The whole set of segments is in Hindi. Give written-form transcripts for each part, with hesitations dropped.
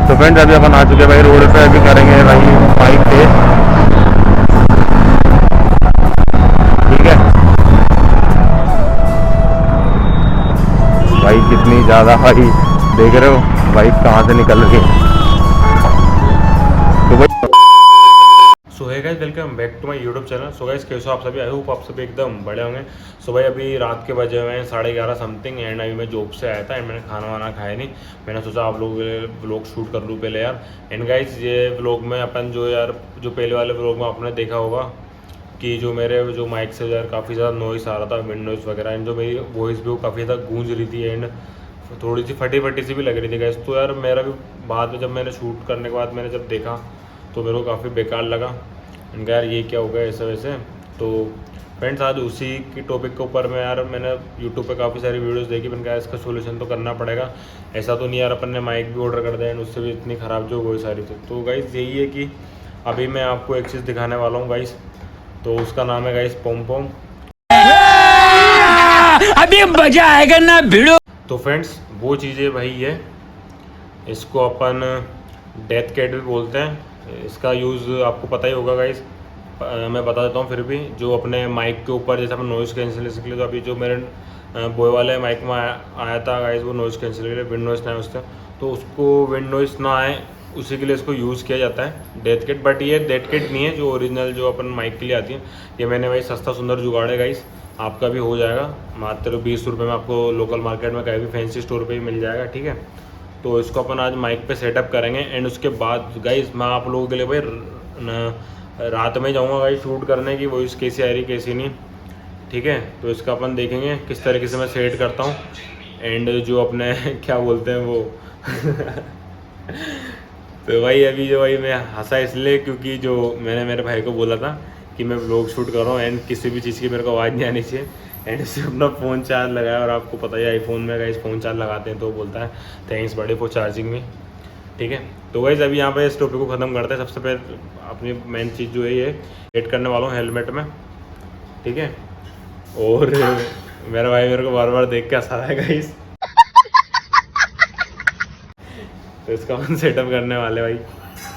तो फ्रेंड्स अभी अपन आ चुके हैं भाई रोड पे, अभी करेंगे भाई बाइक टेस्ट, ठीक है भाई। कितनी ज़्यादा भाई देख रहे हो बाइक कहाँ से निकल रही है। तो भाई सो है guys, welcome back to my YouTube channel. So guys कैसे हो आप सभी, आई होप आप सभी एकदम बड़े होंगे। सो भाई अभी रात के बजे हुए हैं 11:30 समथिंग, एंड अभी मैं जॉब से आया था एंड मैंने खाना वाना खाया नहीं। मैंने सोचा आप लोग व्लॉग शूट कर लूँ पहले यार। एंड गाइस ये व्लॉग में अपन जो यार जो पहले वाले व्लॉग में आपने देखा होगा कि जो मेरे जो माइक से यार काफ़ी ज़्यादा नॉइस आ रहा था, विंड नॉइस वगैरह, एंड जो मेरी वॉइस भी वो काफ़ी ज़्यादा गूंज रही थी एंड थोड़ी सी फटी फटी सी भी लग रही थी गाइस। तो यार मेरा भी बाद में जब मैंने शूट करने के बाद मैंने जब देखा तो मेरे को काफ़ी बेकार लगा। इनका यार ये क्या हो गया ऐसे वैसे। तो फ्रेंड्स आज उसी की टॉपिक के ऊपर मैं यार मैंने यूट्यूब पे काफ़ी सारी वीडियोस देखी, मैंने कहा इसका सोल्यूशन तो करना पड़ेगा। ऐसा तो नहीं यार अपन ने माइक भी ऑर्डर कर दिया एंड उससे भी इतनी ख़राब जो वही सारी थी। तो गाइस यही है कि अभी मैं आपको एक चीज़ दिखाने वाला हूँ गाइस, तो उसका नाम है गाइस पोम पोम। अभी मजा आएगा ना भिड़ो। तो फ्रेंड्स वो चीज़ें भाई है, इसको अपन डेथ कैट भी बोलते हैं। इसका यूज़ आपको पता ही होगा गाइस, मैं बता देता हूँ फिर भी। जो अपने माइक के ऊपर जैसे अपन नॉइज़ कैंसिलेशन के लिए, तो अभी जो मेरे बॉय वाले माइक में आया था गाइस वो नॉइज़ कैंसिल के लिए, विंड नॉइज़ ना आए उससे, तो उसको विंड नॉइज़ ना आए उसी के लिए इसको यूज़ किया जाता है डेथ किट। बट ये डेथ किट नहीं है जो ओरिजिनल जो अपन माइक के लिए आती है। ये मैंने भाई सस्ता सुंदर जुगाड़ है गाइस, आपका भी हो जाएगा मात्र 20 रुपये में, आपको लोकल मार्केट में कहीं भी फैंसी स्टोर पे ही मिल जाएगा, ठीक है। तो इसको अपन आज माइक पे सेटअप करेंगे एंड उसके बाद गाइस मैं आप लोगों के लिए भाई रात में जाऊँगा गाइस शूट करने की वॉइस कैसी आ रही कैसी नहीं, ठीक है। तो इसका अपन देखेंगे किस तरीके से मैं सेट करता हूँ एंड जो अपने क्या बोलते हैं वो तो भाई अभी जो भाई मैं हंसा इसलिए क्योंकि जो मैंने मेरे भाई को बोला था कि मैं व्लॉग शूट कर रहा हूँ एंड किसी भी चीज़ की मेरे को आवाज़ नहीं आनी चाहिए, एंड इससे अपना फ़ोन चार्ज लगाया। और आपको पता ही है आईफोन में गाइस फ़ोन चार्ज लगाते हैं तो बोलता है थैंक्स बड़े फॉर चार्जिंग में, ठीक है। तो गाइस अभी यहाँ पे इस टॉपिक को ख़त्म करते हैं। सबसे पहले अपनी मेन चीज़ जो है ये एड करने वाला हूँ हेलमेट में, ठीक है। और मेरा भाई मेरे को बार बार देख के हंसा रहा है गाइस तो इसका अपन सेटअप करने वाले भाई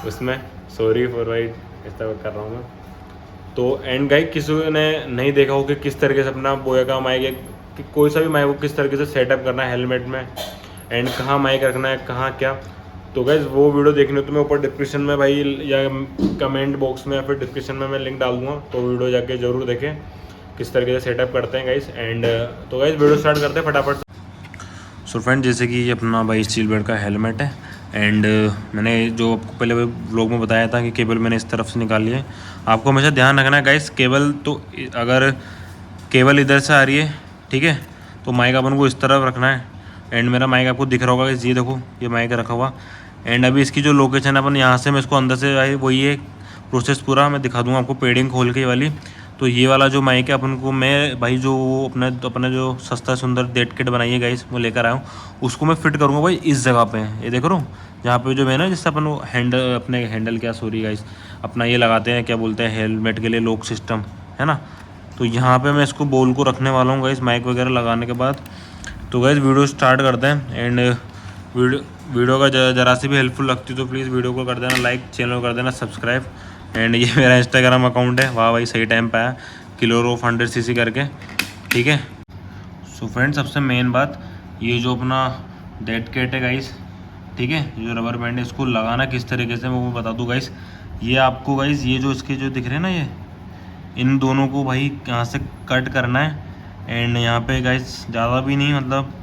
उसमें, सॉरी फॉर भाई इस तरह कर रहा हूँ मैं। तो एंड गाइस किसी ने नहीं देखा हो कि किस तरीके से अपना बोया का माइक कि कोई सा भी माइक को किस तरीके से सेटअप करना है हेलमेट में एंड कहाँ माइक रखना है कहाँ क्या, तो गाइस वो वीडियो देखने हो तो मैं ऊपर डिस्क्रिप्शन में भाई या कमेंट बॉक्स में या फिर डिस्क्रिप्शन में मैं लिंक डाल दूँगा, तो वीडियो जाके ज़रूर देखें किस तरीके से सेटअप करते हैं गाइस। एंड तो गाइस वीडियो स्टार्ट करते हैं फटाफट। सो फ्रेंड जैसे कि ये अपना भाई स्टील बेड का हेलमेट है एंड मैंने जो आपको पहले व्लॉग में बताया था कि केबल मैंने इस तरफ से निकाली है। आपको हमेशा ध्यान रखना है गाइस केबल, तो अगर केबल इधर से आ रही है, ठीक है, तो माइक अपन को इस तरफ रखना है। एंड मेरा माइक आपको दिख रहा होगा गाइस, ये देखो ये माइक रखा हुआ। एंड अभी इसकी जो लोकेशन है अपन यहाँ से मैं इसको अंदर से भाई वही है प्रोसेस पूरा मैं दिखा दूँगा आपको पेडिंग खोल के वाली। तो ये वाला जो माइक है अपन को मैं भाई जो अपने जो सस्ता सुंदर डेट किट बनाई है गाइस वो लेकर आया हूँ, उसको मैं फिट करूँगा भाई इस जगह पे। ये देख रहा हूँ जहाँ पे जो मैं ना जिससे अपन हैंडल अपने हैंडल क्या सॉरी गाइस अपना ये लगाते हैं क्या बोलते हैं हेलमेट के लिए लॉक सिस्टम है ना, तो यहाँ पे मैं इसको बॉल को रखने वाला हूँ गाइस माइक वगैरह लगाने के बाद। तो गाइस वीडियो स्टार्ट करते हैं एंड वीडियो का जरा सी भी हेल्पफुल लगती तो प्लीज़ वीडियो को कर देना लाइक, चैनल को कर देना सब्सक्राइब। एंड ये मेरा इंस्टाग्राम अकाउंट है, वाह भाई सही टाइम पे आया, किलोर ऑफ 100cc करके, ठीक है। सो फ्रेंड सबसे मेन बात ये जो अपना डेड कैट है गाइस, ठीक है, जो रबर बैंड है इसको लगाना किस तरीके से मैं बता दूँ गाइस। ये आपको गाइस ये जो इसके जो दिख रहे हैं ना ये इन दोनों को भाई यहाँ से कट करना है एंड यहाँ पे गाइस ज़्यादा भी नहीं मतलब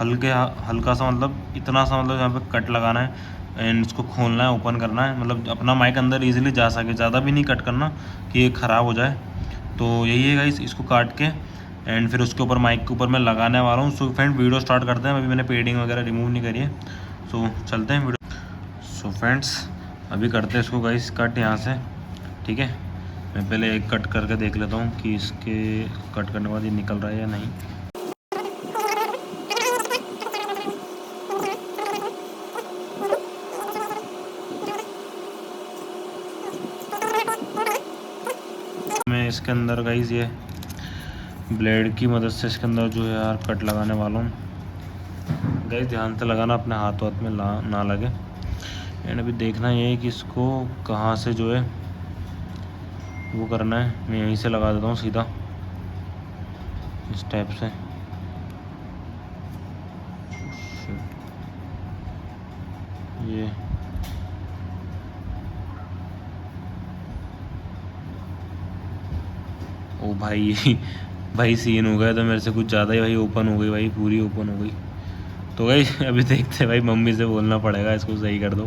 हल्का सा मतलब इतना सा मतलब यहाँ पे कट लगाना है एंड इसको खोलना है ओपन करना है, मतलब अपना माइक अंदर इजीली जा सके, ज़्यादा भी नहीं कट करना कि ये ख़राब हो जाए। तो यही है गाइस, इसको काट के एंड फिर उसके ऊपर माइक के ऊपर मैं लगाने वाला हूँ। सो फ्रेंड वीडियो स्टार्ट करते हैं, अभी मैंने पेडिंग वगैरह रिमूव नहीं करी है, सो चलते हैं वीडियो। सो फ्रेंड्स अभी करते हैं इसको गाइस कट यहाँ से, ठीक है। मैं पहले एक कट करके देख लेता हूँ कि इसके कट करने के बाद ये निकल रहा है या नहीं। मैं इसके अंदर गाइस ये ब्लेड की मदद से इसके अंदर जो है यार कट लगाने वाला हूँ। गाइस ध्यान से लगाना, अपने हाथ में ना लगे। एंड अभी देखना ये है कि इसको कहाँ से जो है वो करना है। मैं यहीं से लगा देता हूँ सीधा इस टाइप से। ये ओ भाई भाई सीन हो गया तो मेरे से कुछ ज़्यादा ही भाई ओपन हो गई भाई, पूरी ओपन हो गई। तो भाई अभी देखते हैं भाई, मम्मी से बोलना पड़ेगा इसको सही कर दो।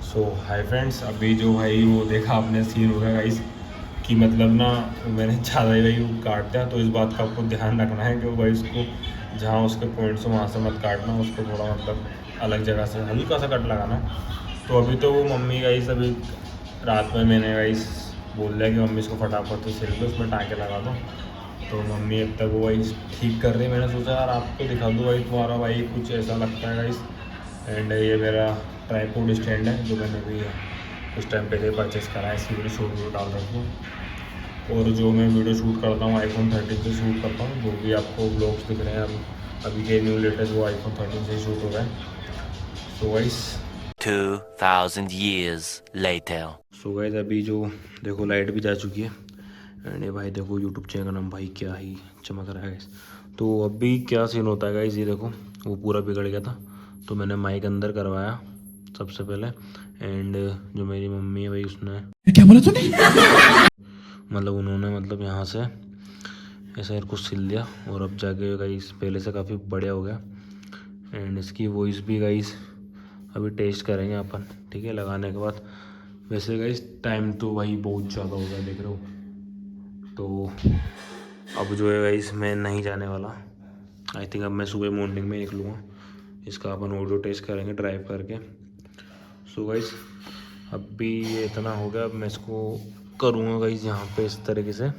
सो हाय फ्रेंड्स, अभी जो भाई वो देखा आपने सीन हो गया गाइस कि मतलब ना मैंने ज़्यादा ही भाई वो काट दिया। तो इस बात का आपको ध्यान रखना है कि वो भाई उसको जहाँ उसके पॉइंट्स हो वहाँ से मत काटना, उसको थोड़ा मतलब अलग जगह से हल्का सा कट लगाना। तो अभी तो वो मम्मी गाइस अभी रात में मैंने गाइस बोल दिया कि मम्मी इसको फटाफट से सिल दो, उसमें टाँके लगा दो। तो मम्मी अब तक वो भाई ठीक कर रही। मैंने सोचा यार आपको दिखा दूँ भाई, तुम्हारा भाई कुछ ऐसा लगता है गाइस। एंड ये मेरा ट्राइपॉड स्टैंड है जो मैंने भी कुछ टाइम पहले परचेज़ करा है। इसकी वीडियो शूट डाल रखी हूँ। और जो मैं वीडियो शूट करता हूँ iPhone 13 से शूट करता हूँ। जो भी आपको ब्लॉग्स दिख रहे हैं अभी के न्यू लेटेस्ट वो iPhone 13 से शूट हो रहा है। So guys 2000 years later। So guys अभी जो देखो लाइट भी जा चुकी है। एंड ये भाई देखो यूट्यूब चैनल का नाम भाई क्या ही चमक रहा है गाइस। तो अभी क्या सीन होता है गाइस, ये देखो वो पूरा बिगड़ गया था तो मैंने माइक अंदर करवाया सबसे पहले। एंड जो मेरी मम्मी है भाई उसने क्या बोला तूने मतलब उन्होंने मतलब यहाँ से ऐसा कुछ सिल दिया। और अब जाके गाइस पहले से काफ़ी बढ़िया हो गया। एंड इसकी वॉइस भी गाइस अभी टेस्ट करेंगे अपन, ठीक है, लगाने के बाद। वैसे गाइस टाइम तो भाई बहुत ज़्यादा हो गया देख रहे हो। तो अब जो है गाइस मैं नहीं जाने वाला। आई थिंक अब मैं सुबह मॉर्निंग में निकलूँगा। इसका अपन ऑडियो टेस्ट करेंगे ड्राइव करके। सो गाइस अभी ये इतना हो गया। अब मैं इसको करूँगा गाइस यहाँ पे इस तरीके से,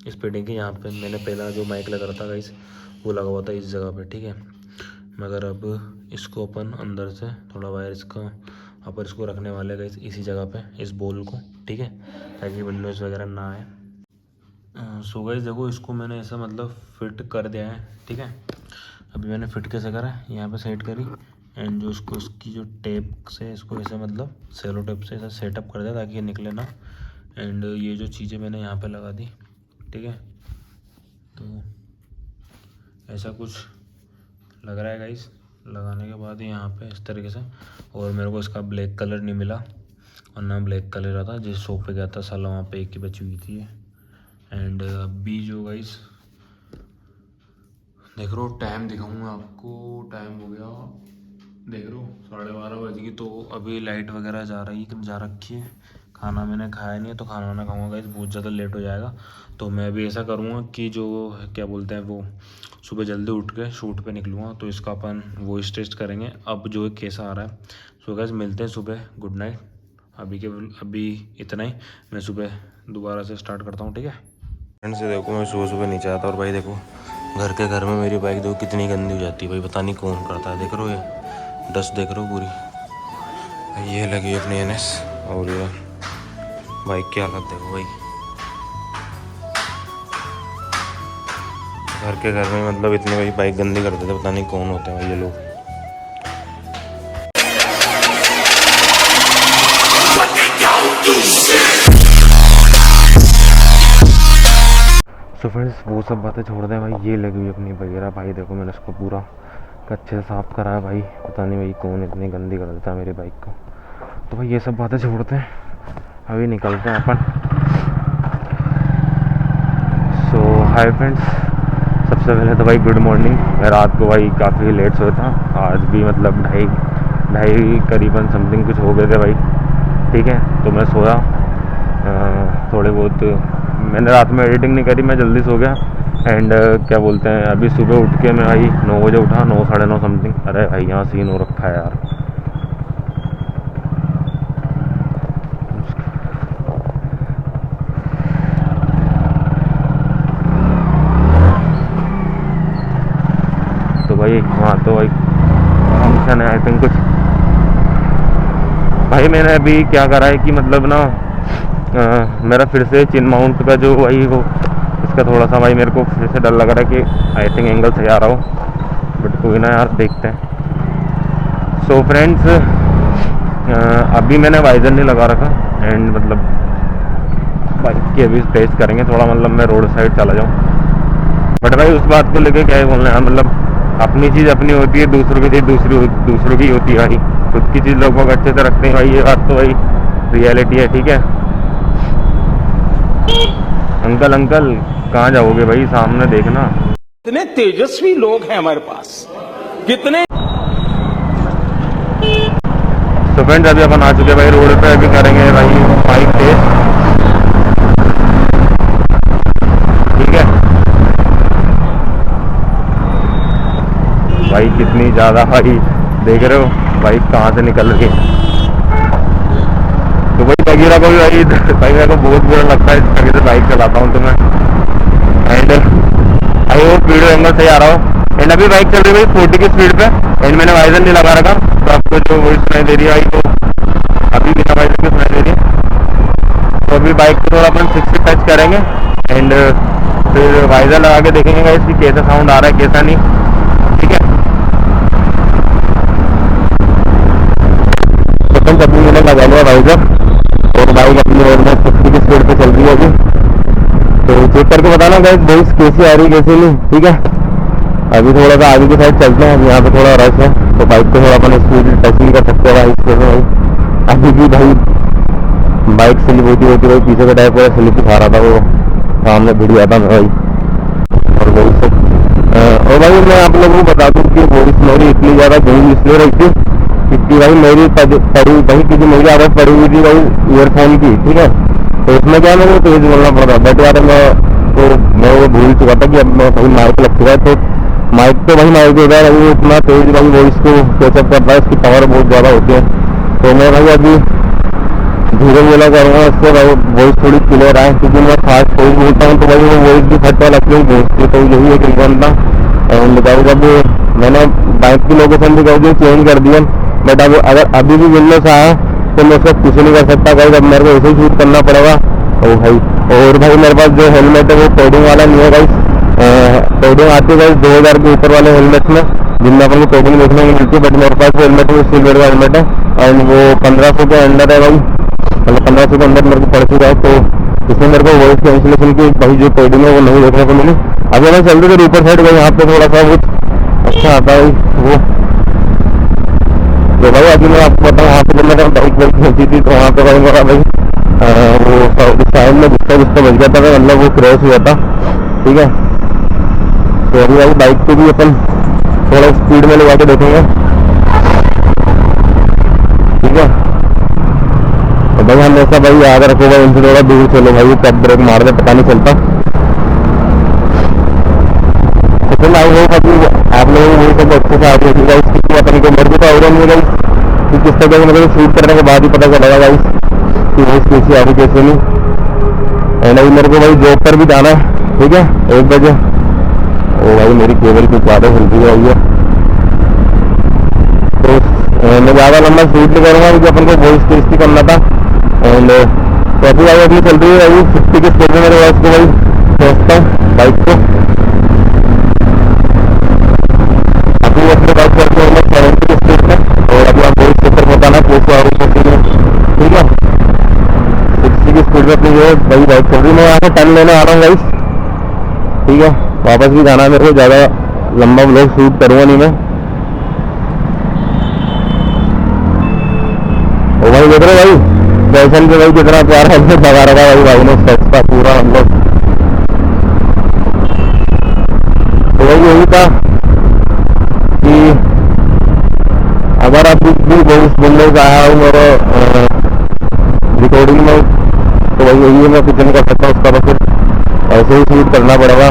इस पेडिंग के यहाँ पे मैंने पहला जो माइक लगा रहा था गाइस वो लगा हुआ था इस जगह पे, ठीक है। मगर अब इसको अपन अंदर से थोड़ा वायर इसका अपन इसको रखने वाले गाइस इसी जगह पे, इस बोल को, ठीक है, ताकि विंडोज़ वगैरह ना आए। सो गाइस देखो इसको मैंने ऐसा मतलब फिट कर दिया है, ठीक है। अभी मैंने फिट कैसे करा है, यहाँ पे सेट करी। एंड जो इसको इसकी जो टेप से इसको ऐसे मतलब सेलो टेप से ऐसा सेटअप कर दिया ताकि ये निकले ना। एंड ये जो चीज़ें मैंने यहाँ पे लगा दी, ठीक है। तो ऐसा कुछ लग रहा है गाइस। लगाने के बाद यहाँ पे इस तरीके से। और मेरे को इसका ब्लैक कलर नहीं मिला और ना ब्लैक कलर रहा था। जिस शॉप पे गया था साला वहाँ पे एक ही बची हुई थी। एंड अभी जो गाइस देख रहे हो टाइम दिखाऊंगा आपको, टाइम हो गया देख रहे हो 12:30 बज गई। तो अभी लाइट वगैरह जा रखी है। खाना मैंने खाया नहीं है तो खाना वाना खाऊंगा गाइस, बहुत ज़्यादा लेट हो जाएगा। तो मैं अभी ऐसा करूँगा कि जो क्या बोलते हैं वो सुबह जल्दी उठ के शूट पे निकलूँगा। तो इसका अपन वॉइस टेस्ट करेंगे अब जो कैसा आ रहा है। सो गाइस मिलते हैं सुबह, गुड नाइट। अभी इतना ही, मैं सुबह दोबारा से स्टार्ट करता हूँ, ठीक है। फ्रेंड्स से देखो मैं सुबह सुबह नीचे आता और भाई देखो घर में मेरी बाइक देखो कितनी गंदी हो जाती है भाई, पता नहीं कौन करता है। देख रहे हो ये डस्ट देख रहे हो पूरी, ये लगी अपनी NS। और ये बाइक की हालत देखो भाई, घर में मतलब इतनी भाई बाइक गंदी कर देते, पता नहीं कौन होते हैं भाई ये लोग। तो फ्रेंड्स वो सब बातें छोड़ दें भाई, ये लगी हुई अपनी वगैरह भाई देखो मैंने इसको पूरा अच्छे से साफ़ करा है भाई, पता नहीं भाई कौन इतनी गंदी कर देता है मेरी बाइक को। तो भाई ये सब बातें छोड़ते हैं, अभी निकलते हैं अपन। सो हाय फ्रेंड्स, सबसे पहले तो भाई गुड मॉर्निंग। मैं रात को भाई काफ़ी लेट सोया था, आज भी मतलब ढाई करीबन समथिंग कुछ हो गए थे भाई, ठीक है। तो मैं सोया थोड़े बहुत, मैंने रात में एडिटिंग नहीं करी, मैं जल्दी सो गया। एंड क्या बोलते हैं अभी सुबह उठ के मैं भाई 9 बजे उठा, 9 साढ़े 9 समथिंग। अरे भाई यहाँ सीन हो रखा है यार। तो भाई हाँ तो भाई फंक्शन है आई थिंक कुछ। भाई मैंने अभी क्या करा है कि मतलब ना मेरा फिर से चिन माउंट का जो भाई वो इसका थोड़ा सा भाई मेरे को फिर से डर लग रहा है कि आई थिंक एंगल सही आ रहा हो, बट कोई ना यार, देखते हैं। सो फ्रेंड्स, अभी मैंने वाइजर नहीं लगा रखा एंड मतलब बाइक की अभी टेस्ट करेंगे थोड़ा, मतलब मैं रोड साइड चला जाऊँ। बट भाई उस बात को लेके क्या है बोलना यार, मतलब अपनी चीज़ अपनी होती है, दूसरों की चीज़ दूसरों की होती है भाई। खुद की चीज़ लोग अच्छे से रखते हैं भाई, ये बात तो भाई रियलिटी है, ठीक है। अंकल कहाँ जाओगे भाई, सामने देखना। कितने तेजस्वी लोग हैं हमारे पास, कितने। तो फ्रेंड्स अभी अपन आ चुके हैं भाई रोड पे, अभी करेंगे भाई बाइक टेस्ट, ठीक है। भाई कितनी ज़्यादा भाई देख रहे हो बाइक कहाँ से निकल रही है। तो भाई बगीरा को भी भाई मेरे को बहुत बुरा लगता है इस तरीके से बाइक चलाता हूँ तो मैं। And I hope video angle सही आ रहा हो। एंड अभी बाइक चल रही है भाई 40 की स्पीड पे, एंड मैंने वाइजर नहीं लगा रखा, तो आपको जो वॉइस सुनाई दे रही है भाई, तो अभी बिना वाइजर की सुनाई दे रही है। तो अभी बाइक को थोड़ा अपन 60 टच करेंगे एंड फिर वाइजर लगा के देखेंगे भाई इसकी कैसा साउंड आ रहा है कैसा नहीं, ठीक है। तो अभी मैंने लगा लिया वाइजर और बाइक अपनी ऑलमोस्ट 50 की स्पीड पे चल रही है अभी। तो चेक करके बताना गाइस वॉइस कैसी आ रही है कैसे नहीं, ठीक है। अभी थोड़ा सा आगे की साइड चलते हैं, यहाँ पे थोड़ा रश है तो बाइक को थोड़ा अपन स्पीड टच नहीं कर सकते भाई इसके भाई। अभी भी भाई बाइक स्लिप होती भाई, पीछे का टायर पूरा स्लिप खा रहा था, वो सामने भिड़ गया था मैं भाई। और वॉइस और भाई मैं आप लोगों को बता दूँ कि वॉइस मेरी इतनी ज़्यादा गूंज इसलिए रही थी क्योंकि भाई मेरी पड़ी भाई, क्योंकि मेरी आदत पड़ी हुई थी भाई ईयरफोन की, ठीक है। तो इसमें क्या मेरे को तेज बोलना पड़ा, बट यार मैं वो भूल चुका था कि अब मैं भाई माइक लग चुका है, तो माइक तो भाई माइक देता है वो इतना तेज भाई वॉइस को कैचअप करता है, इसकी पावर बहुत ज़्यादा होती है। तो मैं भाई अभी धीरे बोला करूँगा, इससे भाई वॉइस थोड़ी क्लियर आए, क्योंकि मैं फास्ट तेज बोलता हूँ तो भाई वो वॉइस भी फटवा लगती है गूंजती, तो यही एक रीज़न था। एंड भाई जब मैंने बाइक की लोकेशन भी कर दी चेंज कर दी, बट अब अगर अभी भी विंडोज आया तो मैं उसका कुछ नहीं कर सकता भाई, अब मेरे को ऐसे ही शूट करना पड़ेगा। तो भाई और भाई मेरे पास जो हेलमेट है वो पेडिंग वाला नहीं है भाई, पेडिंग आती है भाई 2000 के ऊपर वाले हेलमेट में जिनमें अपन को पेडिंग देखने को मिलती है, बट मेरे पास जो हेलमेट है वो सिल्वर का हेलमेट है एंड वो 1500 के अंदर है भाई, मतलब 1500 के अंदर मेरे को पड़ चुका है। तो इसमें मेरे को वॉइस कैंसिलेशन की भाई जो पेडिंग है वो नहीं देखने को मिली। अभी मैं चलते थे ऊपर साइड गई, यहाँ पे थोड़ा सा कुछ अच्छा आता है वो। तो भाई अभी मैं आपको बताऊँ वहाँ पे जब मैंने बाइक खींची थी तो वहाँ पे भाई मेरा भाई वो साइड में जिसका बज गया था, मतलब वो क्रैश हुआ था, ठीक है। तो अभी भाई बाइक को भी अपन थोड़ा स्पीड में लगा के देखेंगे, ठीक है। तो भाई हमेशा भाई याद रखो भाई इनसे थोड़ा दूर चलो भाई, कब ब्रेक मार दे पता नहीं चलता। तो फिर आई होप अभी आप लोगों को वही सब अच्छे से आ रही है इसकी अपन को, मेरे को तो आइडिया नहीं है कि किस तरह से मतलब शूट करने के बाद ही पता चलेगा भाई कि वॉइस कैसी आ रही कैसे नहीं। एंड अभी मेरे को भाई जॉब पर भी जाना है, ठीक है 1 बजे। ओ भाई मेरी केबल कुछ ज़्यादा हिलती है, तो मैं ज़्यादा लंबा शूट नहीं करूँगा क्योंकि अपन को वॉइस टेस्ट ही करना था। एंड तो अभी भाई अपनी चल रही है भाई 50 के स्पीड में मेरे वॉइस को भाई सोचता हूँ बाइक को। अभी अपने बाइक करते हैं 70 की स्पीड में, और अभी आप वॉइस चेकर बताना कैसे आ रही है, ठीक है। 60 की स्पीड में अपनी जो भाई बाइक चल रही है। मैं यहाँ से टर्न लेने आ रहा हूँ गाइस, ठीक है। वापस भी जाना है मेरे को, ज़्यादा लंबा व्लॉग शूट करूँगा नहीं मैं। ओ भाई देख रहे भाई फैशन के भाई कितना प्यार हमने लगा रखा भाई ने सेट का पूरा, मतलब तो भाई यही था कि अगर आप भी वॉइस बोलने का आया हूँ मेरे रिकॉर्डिंग में, तो भाई यही मैं कुछ नहीं कर सकता उसका, तो फिर ऐसे ही शूट करना पड़ेगा।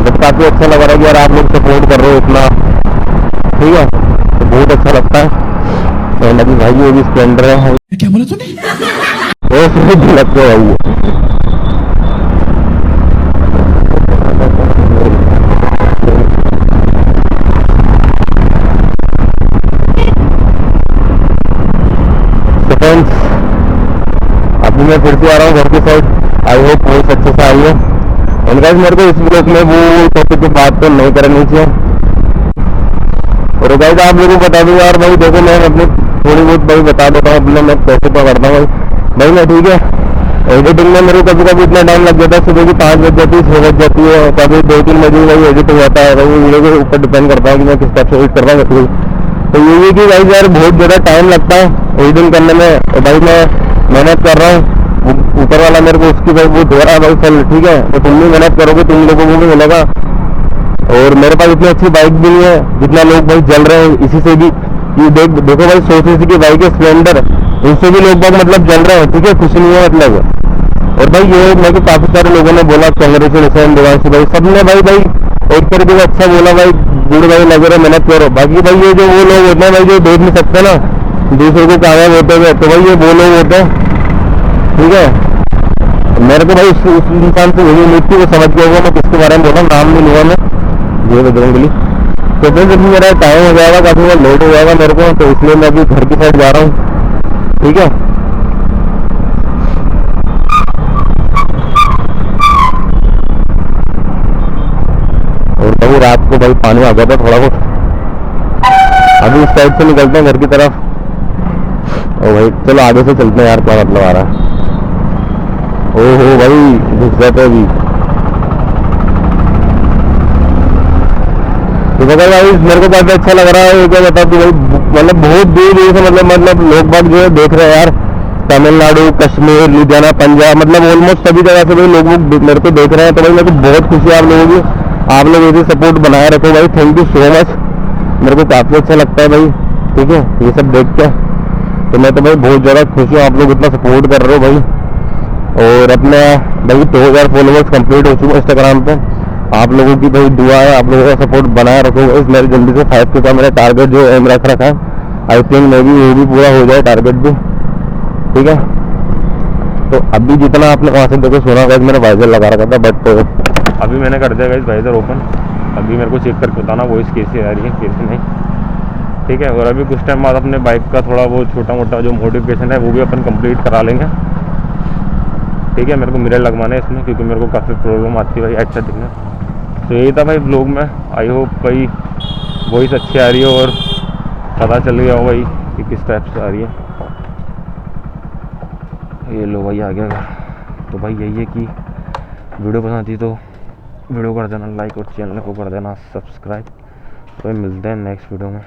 जब काफ़ी अच्छा लग रहा है कि यार आप लोग सपोर्ट कर रहे हो इतना, ठीक है, तो बहुत अच्छा लगता है। एंड अभी भाई ये भी स्प्लेंडर है, क्या बोला तूने? वो लगते है भाई। तो फ्रेंड्स अभी मैं फिर से आ रहा हूँ घर की साइड, आई होप वॉइस अच्छे से आई है। एंड गाइस मेरे को इस ब्लॉग में वो टॉपिक की बात तो नहीं करनी चाहिए। और गाइस आप लोगों को बता दूं यार भाई, देखो मैं अपनी थोड़ी बहुत भाई बता देता हूँ अपने, मैं कैसे क्या करता हूँ भाई मैं, ठीक है। एडिटिंग में मेरे को कभी कभी इतना टाइम लग जाता है, सुबह की 5 बज जाती है, 6 बज जाती है, कभी 2-3 बजे भाई एडिट हो जाता है भाई। वीडियो के ऊपर डिपेंड करता है कि मैं किस टाइप से एडिट कर रहा हूँ। तो ये है कि भाई यार बहुत ज़्यादा टाइम लगता है एडिटिंग करने में। तो भाई मैं मेहनत कर रहा हूँ, ऊपर वाला मेरे को उसकी भाई वो दे रहा है भाई फल, ठीक है। तो तुम भी मेहनत करोगे, तुम लोगों को भी मिलेगा। और मेरे पास इतनी अच्छी बाइक भी नहीं है जितना लोग भाई जल रहे हैं इसी से भी। ये देखो भाई 100 की बाइक है स्प्लेंडर, इनसे भी लोग मतलब जल रहे हैं, ठीक है। कुछ नहीं है मतलब। और भाई ये मेरे को काफी सारे लोगों ने बोला कांग्रेचुलेशन देवांशी भाई, सबने भाई एक तरीके से अच्छा बोला भाई, गुड भाई लगे रहे, मेहनत करो। बाकी भाई ये जो वो लोग होते हैं भाई जो देख नहीं सकते ना दूसरे को कामयाब होते हुए, तो भाई ये वो लोग होते हैं, ठीक है। मेरे को भाई उस इंसान से यही उम्मीद थी, वो समझ गया होगा मैं किसके बारे में बोला, नाम नहीं लूंगा मैं, ये बजरंगबली। तो फिर जब मेरा टाइम हो जाएगा, काफी बार लेट हो जाएगा मेरे को, तो इसलिए मैं अभी घर की साइड जा रहा हूँ, ठीक है। और भाई रात को भाई पानी आ गया था थोड़ा बहुत, अभी इस साइड से निकलते हैं घर की तरफ। ओ भाई चलो आगे से चलते हैं यार, क्या मतलब आ रहा है। ओहो भाई घुस जाते अभी। तो बता भाई मेरे को काफी अच्छा लग रहा है, क्या बता तू भाई, मतलब बहुत दूर से मतलब लोग बाग जो है देख रहे हैं यार, तमिलनाडु, कश्मीर, लुधियाना, पंजाब, मतलब ऑलमोस्ट सभी जगह से भाई लोग मेरे को देख रहे हैं। तो भाई मेरे को बहुत खुशी है आप लोगों की, आप लोग ऐसे सपोर्ट बनाए रखो भाई, थैंक यू सो मच। मेरे को काफी अच्छा लगता है भाई, ठीक है, ये सब देख के। तो मैं तो भाई बहुत ज़्यादा खुश हूँ, आप लोग इतना सपोर्ट कर रहे हो भाई। और अपने भाई 2000 फॉलोवर्स कंप्लीट हो चुके हैं इंस्टाग्राम पे। आप लोगों की भाई दुआ है, आप लोगों का सपोर्ट बनाए रखो। इस मेरे जल्दी से 5 का मेरा टारगेट जो एम रख रखा है, आई थिंक मे भी वो भी पूरा हो जाए टारगेट भी, ठीक है। तो अभी जितना आपने वहाँ से देखो सुना गाइस, मैंने वाइजर लगा रखा था, बट अभी मैंने कर दिया गाइस वाइजर ओपन। अभी मेरे को चेक करके बताना वॉइस कैसी आ रही है कैसे नहीं, ठीक है। और अभी कुछ टाइम बाद अपने बाइक का थोड़ा वो छोटा मोटा जो मॉडिफिकेशन है वो भी अपन कंप्लीट करा लेंगे, ठीक है। मेरे को मिरर लगवाना है इसमें, क्योंकि मेरे को काफ़ी प्रॉब्लम आती है भाई अच्छा दिखना। तो यही था भाई ब्लॉग में, आई होप भाई वॉइस अच्छी आ रही है और पता चल गया हो भाई कि किस टाइप से आ रही है। ये लो भाई आ गया। तो भाई यही है कि वीडियो पसंद आती तो वीडियो कर देना लाइक और चैनल को कर देना सब्सक्राइब। तो भाई मिलते हैं नेक्स्ट वीडियो में।